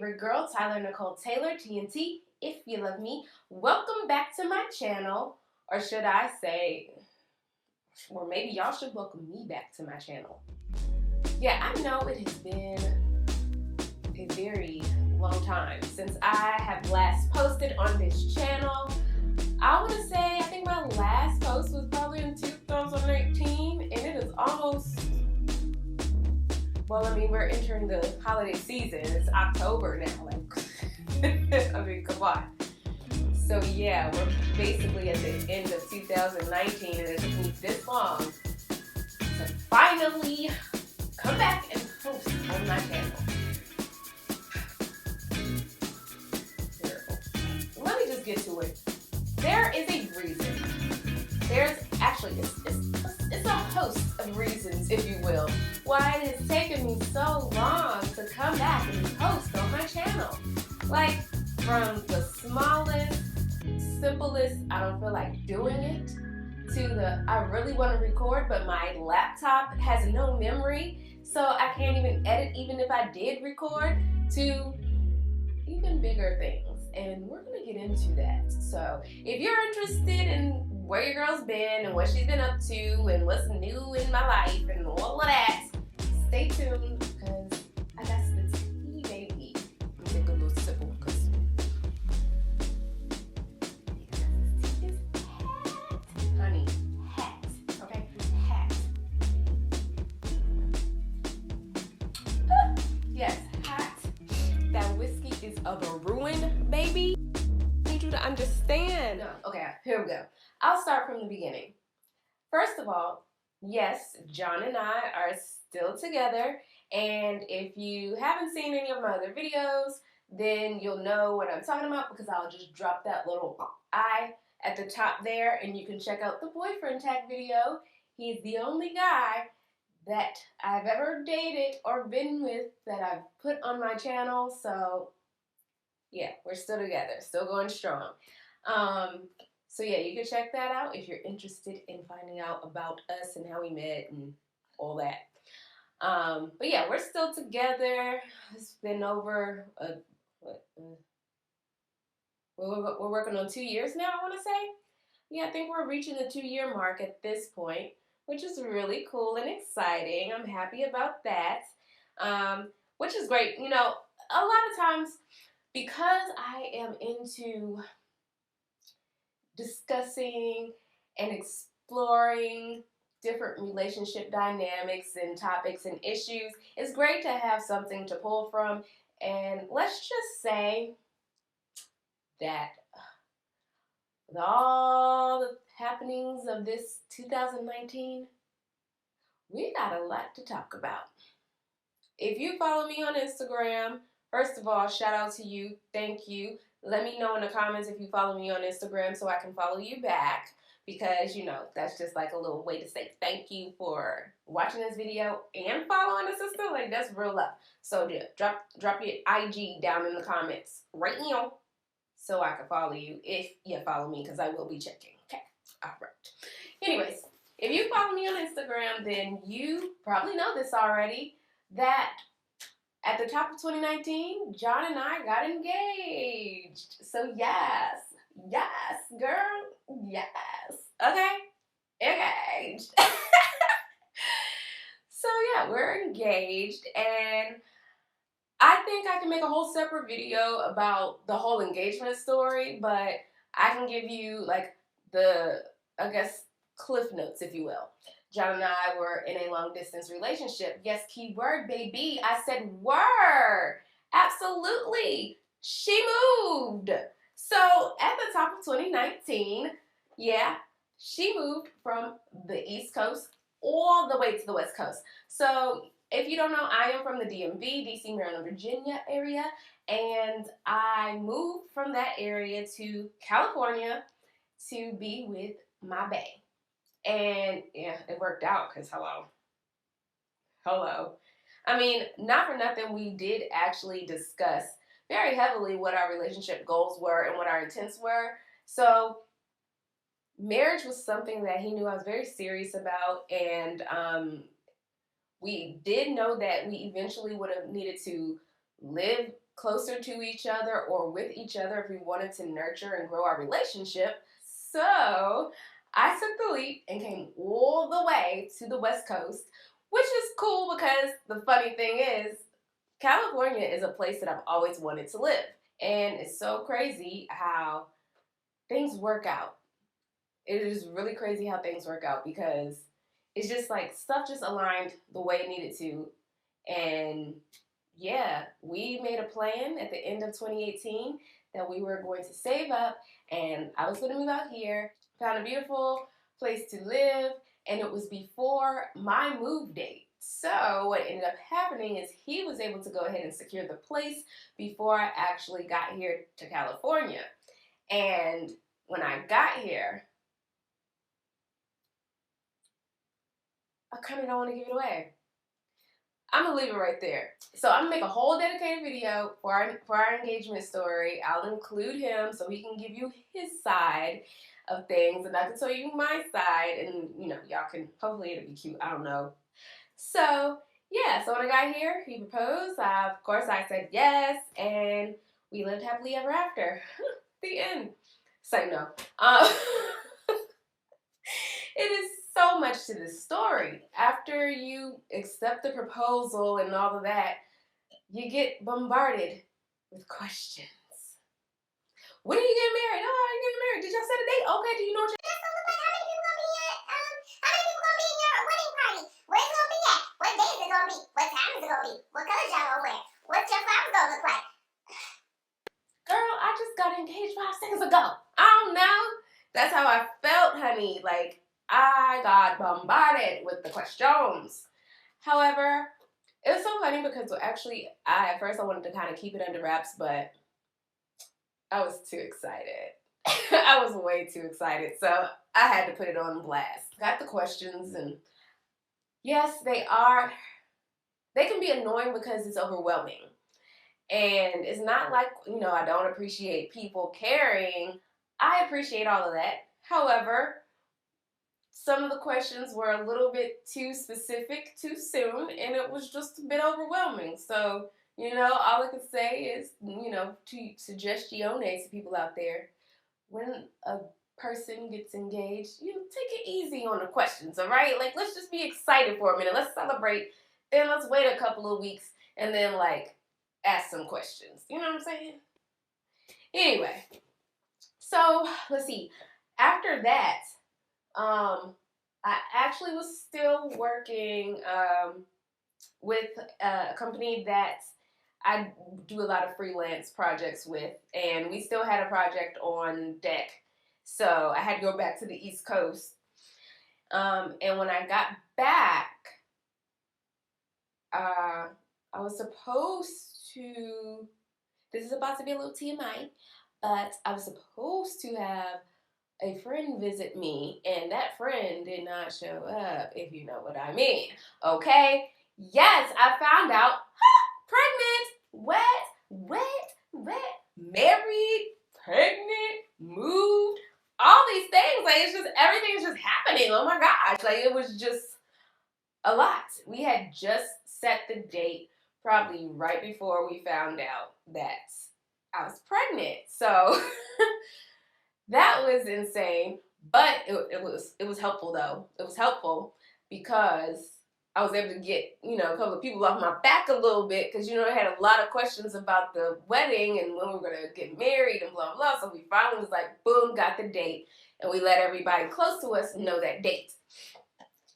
favorite girl, Tyler Nicole Taylor, TNT, if you love me. Welcome back to my channel, or should I say, or maybe y'all should welcome me back to my channel. Yeah, I know it has been a very long time since I have last posted on this channel. I want to say, I think my last post was probably in 2018, and it is almost, well, I mean, we're entering the holiday season. It's October now, like, I mean, come on. So yeah, we're basically at the end of 2019, and it took me this long to finally come back and post on my channel. Let me just get to it. There is a reason. There's actually, it's a host of reasons, if you will, why it has taken me so long to come back and post on my channel. Like, from the smallest, simplest, I don't feel like doing it, to the I really want to record, but my laptop has no memory, so I can't even edit even if I did record, to even bigger things. And we're going to get into that. So if you're interested in where your girl's been and what she's been up to and what's new in my life and all of that, stay tuned, because I got the tea, baby. Let me take a little sip because tea is hot. Honey, hat. Okay? Hat. Yes, hat. That whiskey is of a ruin, baby. I need you to understand. No, okay, here we go. I'll start from the beginning. First of all, yes, John and I are still together, and if you haven't seen any of my other videos, then you'll know what I'm talking about, because I'll just drop that little I at the top there, and you can check out the boyfriend tag video. He's the only guy that I've ever dated or been with that I've put on my channel, so yeah, we're still together, still going strong. So yeah, you can check that out if you're interested in finding out about us and how we met and all that. But yeah, we're still together. It's been over, we're working on 2 years now, I want to say. Yeah, I think we're reaching the 2-year mark at this point, which is really cool and exciting. I'm happy about that, which is great. You know, a lot of times, because I am into discussing and exploring different relationship dynamics and topics and issues, it's great to have something to pull from. And let's just say that with all the happenings of this 2019, we got a lot to talk about. If you follow me on Instagram, first of all, shout out to you. Thank you. Let me know in the comments if you follow me on Instagram so I can follow you back, because, you know, that's just like a little way to say thank you for watching this video and following the sister. Like, that's real love. So yeah, drop your IG down in the comments right now so I can follow you if you follow me, because I will be checking. Okay, all right. Anyways, if you follow me on Instagram, then you probably know this already, that at the top of 2019, John and I got engaged. So yes, girl, yes, okay, engaged. So yeah, we're engaged, and I think I can make a whole separate video about the whole engagement story, but I can give you like the, I guess, cliff notes, if you will. John and I were in a long distance relationship. Yes, keyword, baby. I said word. Absolutely. She moved. So at the top of 2019, yeah, she moved from the East Coast all the way to the West Coast. So if you don't know, I am from the DMV, DC, Maryland, Virginia area, and I moved from that area to California to be with my bae. And yeah, it worked out, because hello. I mean, not for nothing, we did actually discuss very heavily what our relationship goals were and what our intents were. So marriage was something that he knew I was very serious about, and we did know that we eventually would have needed to live closer to each other or with each other if we wanted to nurture and grow our relationship. So I took the leap and came all the way to the West Coast, which is cool because the funny thing is, California is a place that I've always wanted to live. And it's so crazy how things work out. It is really crazy how things work out because it's just like stuff just aligned the way it needed to. And yeah, we made a plan at the end of 2018 that we were going to save up and I was going to move out here, found a beautiful place to live, and it was before my move date. So what ended up happening is he was able to go ahead and secure the place before I actually got here to California. And when I got here, I kind of don't want to give it away. I'm gonna leave it right there. So I'm gonna make a whole dedicated video for our engagement story. I'll include him so he can give you his side of things, and I can tell you my side, and you know, y'all can, hopefully it'll be cute. I don't know. So yeah, so when I got here, he proposed. Of course, I said yes, and we lived happily ever after. The end. Say no. It is so much to this story. After you accept the proposal and all of that, you get bombarded with questions. When are you getting married? Oh, are you getting married? Did y'all set a date? Okay, do you know what you're... How many people gonna be at? How many people gonna be in your wedding party? Where's it gonna be at? What day is it gonna be? What time is it gonna be? What colors y'all gonna wear? What's your flowers gonna look like? Girl, I just got engaged 5 seconds ago. I don't know. That's how I felt, honey. Like, I got bombarded with the questions. However, it was so funny because actually, at first I wanted to kind of keep it under wraps, but I was too excited. I was way too excited, so I had to put it on blast. Got the questions, and yes, they can be annoying because it's overwhelming. And it's not like, you know, I don't appreciate people caring. I appreciate all of that. However, some of the questions were a little bit too specific too soon, and it was just a bit overwhelming. So, you know, all I can say is, you know, to suggestione to people out there, when a person gets engaged, you know, take it easy on the questions, all right? Like, let's just be excited for a minute. Let's celebrate. Then let's wait a couple of weeks and then, like, ask some questions. You know what I'm saying? Anyway, so let's see. After that, I actually was still working with a company that I do a lot of freelance projects with, and we still had a project on deck. So I had to go back to the East Coast. And when I got back, I was supposed to, this is about to be a little TMI, but I was supposed to have a friend visit me, and that friend did not show up, if you know what I mean. Okay? Yes, I found out, pregnant, married, pregnant, moved, all these things. Like, it's just, everything's just happening. Oh my gosh. Like, it was just a lot. We had just set the date probably right before we found out that I was pregnant. So that was insane, but it was helpful though. It was helpful because I was able to get, you know, a couple of people off my back a little bit because, you know, I had a lot of questions about the wedding and when we were going to get married and blah, blah. So we finally was like, boom, got the date, and we let everybody close to us know that date.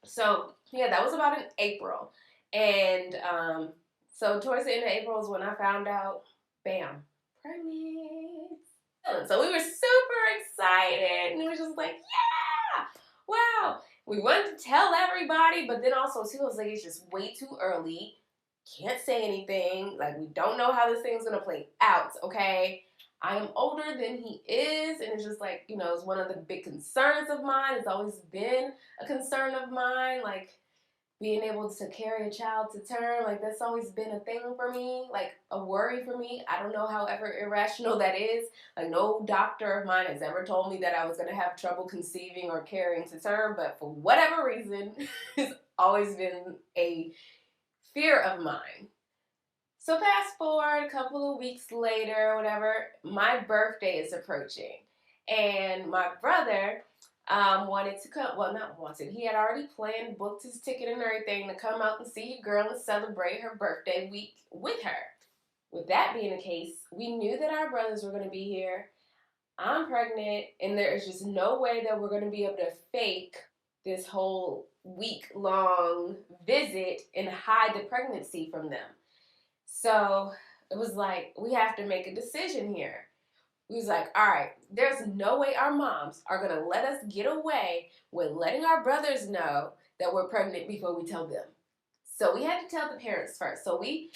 So yeah, that was about in April. And so towards the end of April is when I found out, bam, pregnant. So we were super excited, and it was just like, yeah, wow. We wanted to tell everybody, but then also too, I was like, it's just way too early. Can't say anything. Like, we don't know how this thing's gonna play out, okay? I am older than he is, and it's just like, you know, it's one of the big concerns of mine. It's always been a concern of mine, like, being able to carry a child to term, like, that's always been a thing for me, like a worry for me. I don't know however irrational that is. Like, no doctor of mine has ever told me that I was going to have trouble conceiving or carrying to term, but for whatever reason, it's always been a fear of mine. So fast forward a couple of weeks later, whatever, my birthday is approaching. And my brother wanted to come, well, not wanted, he had already planned, booked his ticket and everything to come out and see your girl and celebrate her birthday week with her. With that being the case, we knew that our brothers were going to be here. I'm pregnant, and there is just no way that we're going to be able to fake this whole week long visit and hide the pregnancy from them. So it was like, we have to make a decision here. We was like, all right, there's no way our moms are going to let us get away with letting our brothers know that we're pregnant before we tell them. So we had to tell the parents first. So we,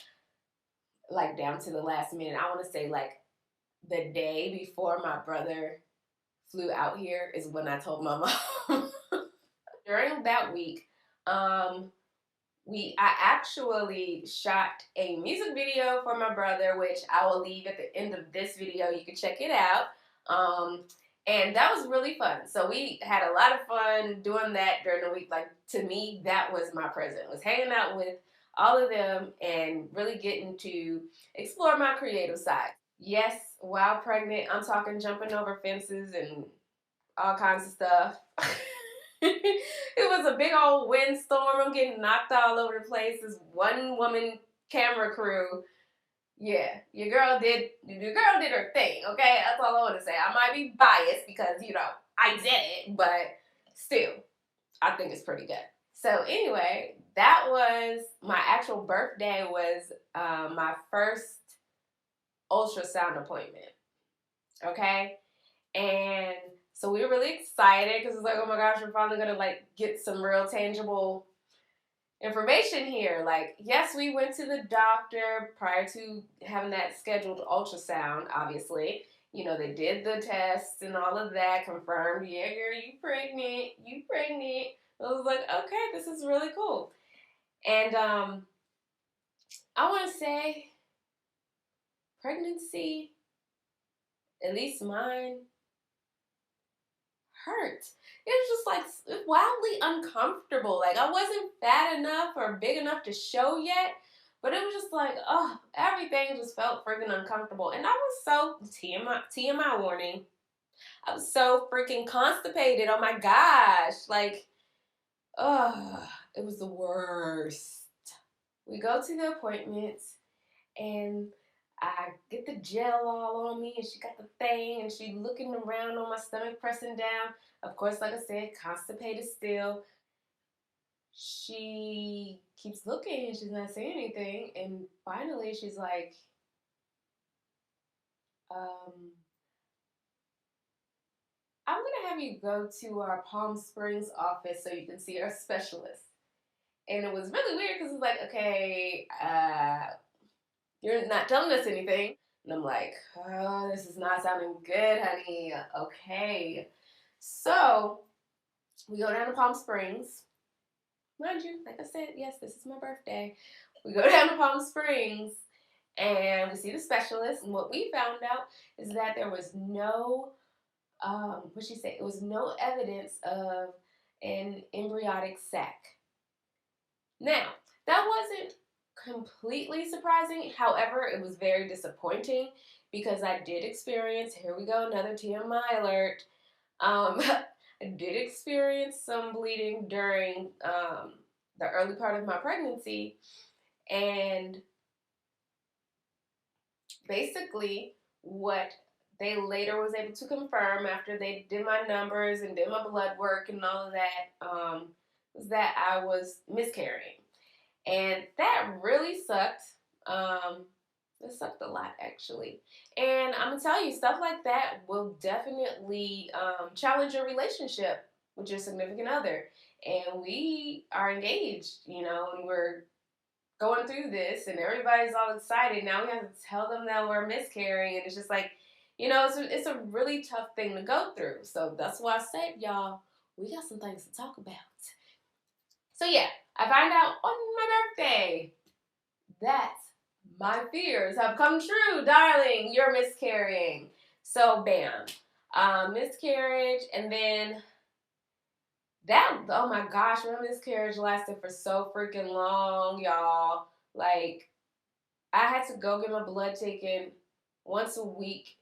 like, down to the last minute, I want to say, like, the day before my brother flew out here is when I told my mom. During that week, I actually shot a music video for my brother, which I will leave at the end of this video. You can check it out. And that was really fun. So we had a lot of fun doing that during the week. Like, to me, that was my present, was hanging out with all of them and really getting to explore my creative side. Yes, while pregnant, I'm talking jumping over fences and all kinds of stuff. It was a big old windstorm. I'm getting knocked all over the place. This one woman camera crew. Yeah, your girl did her thing, okay? That's all I want to say. I might be biased because, I did it, but still, I think it's pretty good. So anyway, that was my actual birthday, was my first ultrasound appointment, okay? And so we were really excited because it's like, oh my gosh, we're finally gonna like get some real tangible information here. Like, yes, we went to the doctor prior to having that scheduled ultrasound, obviously. They did the tests and all of that, confirmed, yeah, girl, you pregnant. I was like, okay, this is really cool. And I want to say pregnancy, at least mine, hurt. It was just like wildly uncomfortable. Like, I wasn't fat enough or big enough to show yet, but it was just like, oh, everything just felt freaking uncomfortable. And I was so, TMI warning, I was so freaking constipated. Oh my gosh. Like, oh, it was the worst. We go to the appointment and I get the gel all on me, and she got the thing, and she looking around on my stomach, pressing down. Of course, like I said, constipated still. She keeps looking, and she's not saying anything, and finally she's like, I'm gonna have you go to our Palm Springs office so you can see our specialist. And it was really weird because it's like, okay, you're not telling us anything. And I'm like, oh, this is not sounding good, honey. Okay. So we go down to Palm Springs. Mind you, like I said, yes, this is my birthday. We go down to Palm Springs and we see the specialist. And what we found out is that there was no, what'd she say? It was no evidence of an embryonic sac. Now, that wasn't completely surprising. However, it was very disappointing because I did experience, here we go, another TMI alert. I did experience some bleeding during the early part of my pregnancy, and basically what they later was able to confirm after they did my numbers and did my blood work and all of that was that I was miscarrying. And that really sucked. It sucked a lot, actually. And I'm going to tell you, stuff like that will definitely challenge your relationship with your significant other. And we are engaged, and we're going through this, and everybody's all excited. Now we have to tell them that we're miscarrying, and it's just like, it's a really tough thing to go through. So that's why I said, y'all, we got some things to talk about. So yeah, I find out on my birthday that my fears have come true, darling. You're miscarrying. So bam, miscarriage, and then that, oh my gosh, my miscarriage lasted for so freaking long, y'all. Like, I had to go get my blood taken once a week,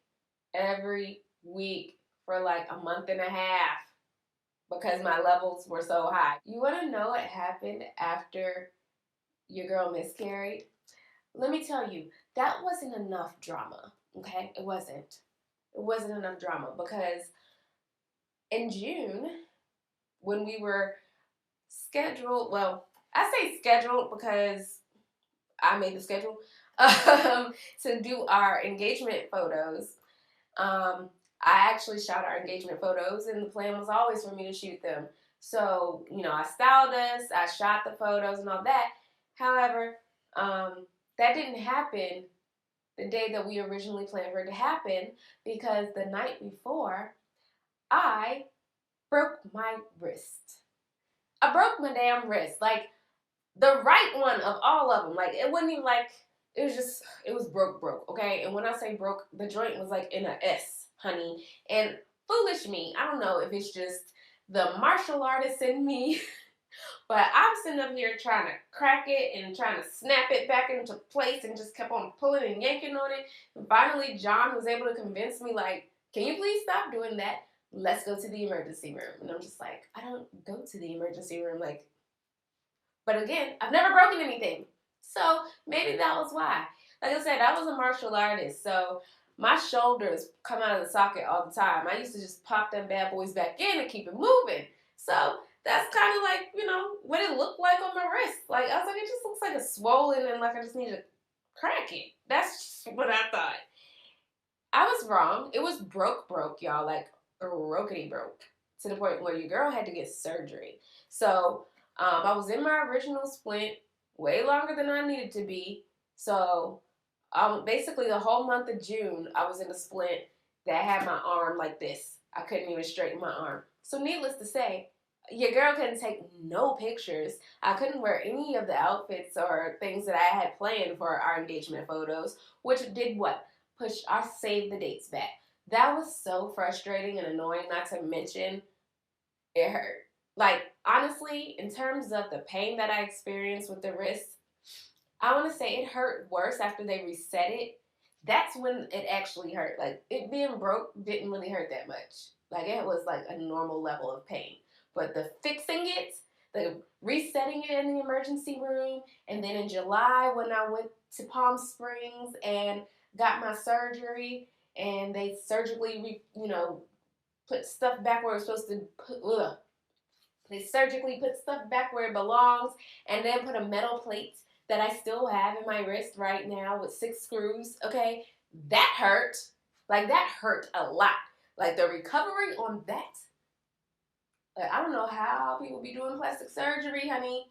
every week for like a month and a half because my levels were so high. You want to know what happened after your girl miscarried? Let me tell you, that wasn't enough drama, okay? It wasn't. It wasn't enough drama because in June, when we were scheduled, well, I say scheduled because I made the schedule to do our engagement photos. I actually shot our engagement photos, and the plan was always for me to shoot them. So, I styled us, I shot the photos and all that. However, that didn't happen the day that we originally planned for it to happen because the night before, I broke my wrist. I broke my damn wrist. Like, the right one of all of them. Like, it wasn't even like, it was broke, okay? And when I say broke, the joint was like in a S, honey. And foolish me, I don't know if it's just the martial artist in me, but I'm sitting up here trying to crack it and trying to snap it back into place and just kept on pulling and yanking on it. And finally, John was able to convince me, like, can you please stop doing that? Let's go to the emergency room. And I'm just like, I don't go to the emergency room. Like, but again, I've never broken anything. So maybe that was why. Like I said, I was a martial artist, so my shoulders come out of the socket all the time. I used to just pop them bad boys back in and keep it moving. So that's kind of like, what it looked like on my wrist. Like, I was like, it just looks like it's swollen and like I just need to crack it. That's just what I thought. I was wrong. It was broke, y'all. Like, brokety broke. To the point where your girl had to get surgery. So, I was in my original splint way longer than I needed to be. So, basically the whole month of June, I was in a splint that had my arm like this. I couldn't even straighten my arm. So, needless to say, your girl couldn't take no pictures. I couldn't wear any of the outfits or things that I had planned for our engagement photos, which did what? Push our save the dates back. That was so frustrating and annoying, not to mention it hurt. Like, honestly, in terms of the pain that I experienced with the wrist, I want to say it hurt worse after they reset it. That's when it actually hurt. Like, it being broke didn't really hurt that much. Like, it was like a normal level of pain. But the fixing it, the resetting it in the emergency room, and then in July when I went to Palm Springs and got my surgery, and they surgically, put stuff back where it's supposed to put. Ugh. They surgically put stuff back where it belongs, and then put a metal plate that I still have in my wrist right now with 6 screws. Okay, that hurt. Like, that hurt a lot. Like, the recovery on that. Like, I don't know how people be doing plastic surgery, honey.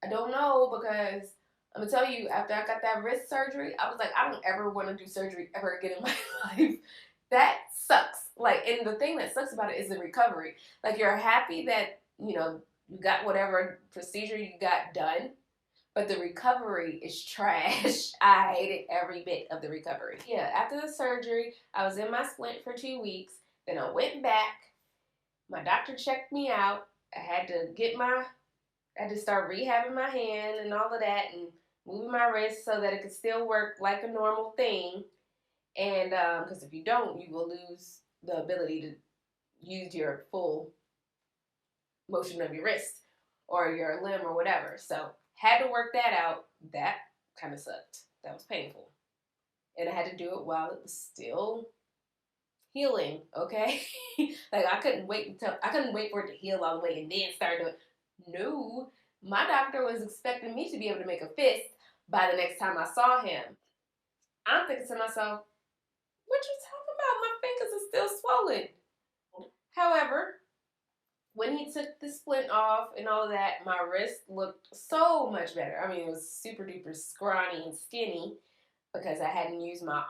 I don't know, because I'm gonna tell you, after I got that wrist surgery, I was like, I don't ever want to do surgery ever again in my life. That sucks. Like, and the thing that sucks about it is the recovery. Like, you're happy that, you got whatever procedure you got done, but the recovery is trash. I hated every bit of the recovery. Yeah, after the surgery, I was in my splint for 2 weeks. Then I went back. My doctor checked me out. I had to I had to start rehabbing my hand and all of that and moving my wrist so that it could still work like a normal thing. And because if you don't, you will lose the ability to use your full motion of your wrist or your limb or whatever. So had to work that out. That kind of sucked. That was painful. And I had to do it while it was still healing, okay? Like, I couldn't wait for it to heal all the way and then start doing. No, my doctor was expecting me to be able to make a fist by the next time I saw him. I'm thinking to myself, what you talking about? My fingers are still swollen. However, when he took the splint off and all of that, my wrist looked so much better. I mean, it was super duper scrawny and skinny because I hadn't used my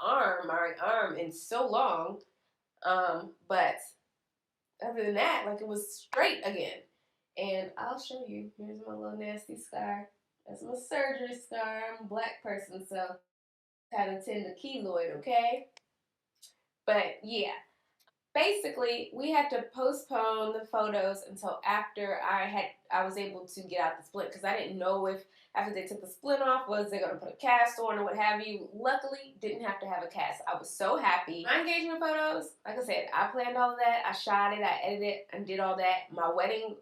right arm, in so long. But other than that, like, it was straight again. And I'll show you. Here's my little nasty scar. That's my surgery scar. I'm a black person, so kind of tend to keloid, okay? But yeah, basically, we had to postpone the photos until after I was able to get out the splint, because I didn't know if after they took the splint off, was they going to put a cast on or what have you. Luckily, didn't have to have a cast. I was so happy. My engagement photos, like I said, I planned all of that. I shot it, I edited it, and did all that. My wedding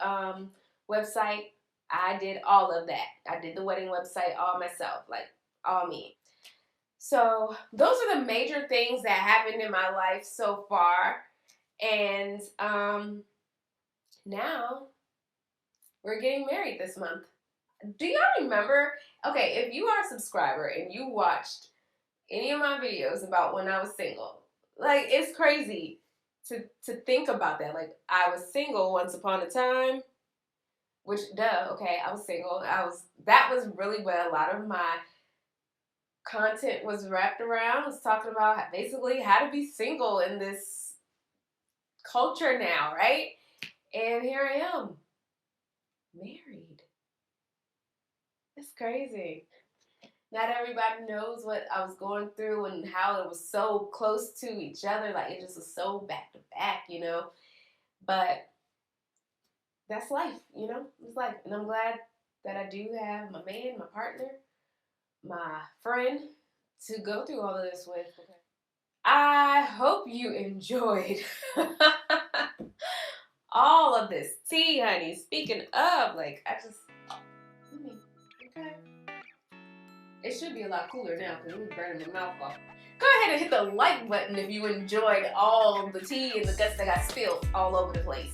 website, I did all of that. I did the wedding website all myself, like all me. So those are the major things that happened in my life so far. And now we're getting married this month. Do y'all remember? Okay, if you are a subscriber and you watched any of my videos about when I was single, like, it's crazy to think about that. Like, I was single once upon a time, which, duh, okay, I was single. That was really what a lot of my content was wrapped around. I was talking about basically how to be single in this culture now, right? And here I am, married. It's crazy. Not everybody knows what I was going through and how it was so close to each other. Like, it just was so back to back, you know. But that's life, you know. It's life. And I'm glad that I do have my man, my partner, my friend to go through all of this with. I hope you enjoyed all of this tea, honey. Speaking of, like, okay. It should be a lot cooler now because we're burning my mouth off. Go ahead and hit the like button if you enjoyed all the tea and the guts that got spilled all over the place.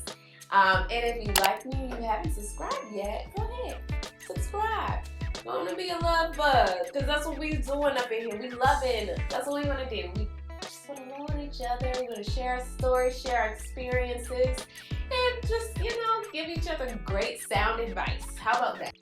And if you like me and you haven't subscribed yet, go ahead, subscribe. We want to be a love bug, because that's what we're doing up in here. We loving. That's what we want to do. We just want to love on each other. We're going to share our stories, share our experiences, and just, you know, give each other great sound advice. How about that?